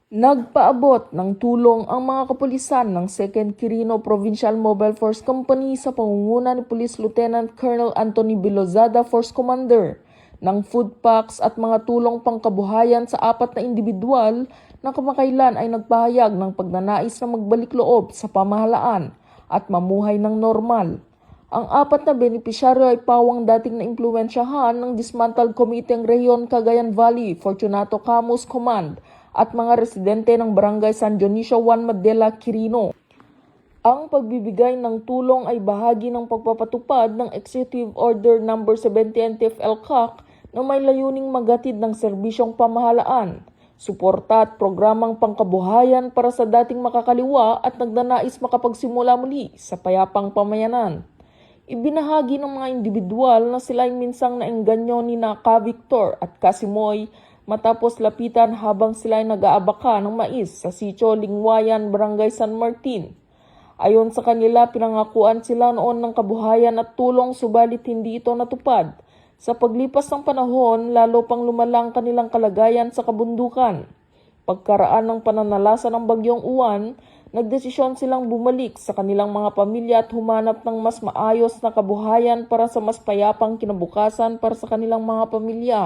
Nagpaabot ng tulong ang mga kapulisan ng 2nd Quirino Provincial Mobile Force Company sa pangunguna ni Police Lieutenant Colonel Anthony Bilozada, Force Commander, ng food packs at mga tulong pangkabuhayan sa 4 na individual na kamakailan ay nagpahayag ng pagnanais na magbalik loob sa pamahalaan at mamuhay ng normal. Ang 4 na benepisyaryo ay pawang dating na impluwensyahan ng Dismantled Committee ng Rehiyon Cagayan Valley, Fortunato Camus Command, at mga residente ng Barangay San Dionisio 1 Madela, Quirino. Ang pagbibigay ng tulong ay bahagi ng pagpapatupad ng Executive Order No. 70 NTF-ELCAC na may layuning maghatid ng serbisyong pamahalaan, suporta at programang pangkabuhayan para sa dating makakaliwa at nagnanais makapagsimula muli sa payapang pamayanan. Ibinahagi ng mga individual na sila ay minsang naengganyo ni Ka Victor at Kasimoy matapos lapitan habang sila ay nag-aabaka ng mais sa Sitio Lingwayan, Barangay San Martin. Ayon sa kanila, pinangakuan sila noon ng kabuhayan at tulong subalit hindi ito natupad. Sa paglipas ng panahon, lalo pang lumalang kanilang kalagayan sa kabundukan. Pagkaraan ng pananalasa ng Bagyong Uwan, nagdesisyon silang bumalik sa kanilang mga pamilya at humanap ng mas maayos na kabuhayan para sa mas payapang kinabukasan para sa kanilang mga pamilya.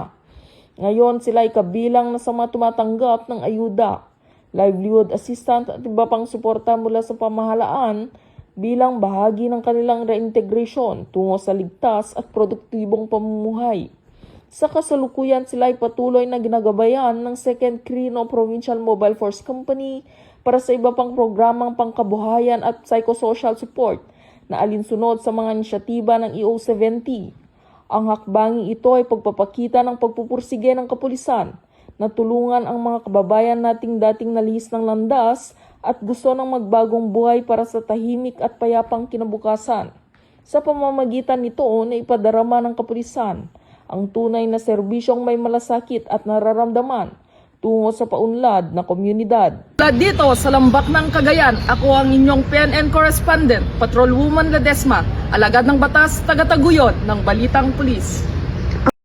Ngayon sila ay kabilang na sa mga tumatanggap ng ayuda, livelihood assistance at iba pang suporta mula sa pamahalaan bilang bahagi ng kanilang reintegration tungo sa ligtas at produktibong pamumuhay. Sa kasalukuyan sila ay patuloy na ginagabayan ng 2nd Quirino Provincial Mobile Force Company para sa iba pang programang pangkabuhayan at psychosocial support na alinsunod sa mga inisyatiba ng EO70. Ang hakbanging ito ay pagpapakita ng pagpupursige ng kapulisan na tulungan ang mga kababayan nating dating nalihis ng landas at gusto ng magbagong buhay para sa tahimik at payapang kinabukasan. Sa pamamagitan nito na ipadarama ng kapulisan ang tunay na serbisyong may malasakit at nararamdaman tungo sa paunlad na komunidad. Dito sa Lambak ng Cagayan, ako ang inyong PNN correspondent, Patrolwoman Ledesma, alagad ng batas, taga-taguyod ng Balitang Pulis.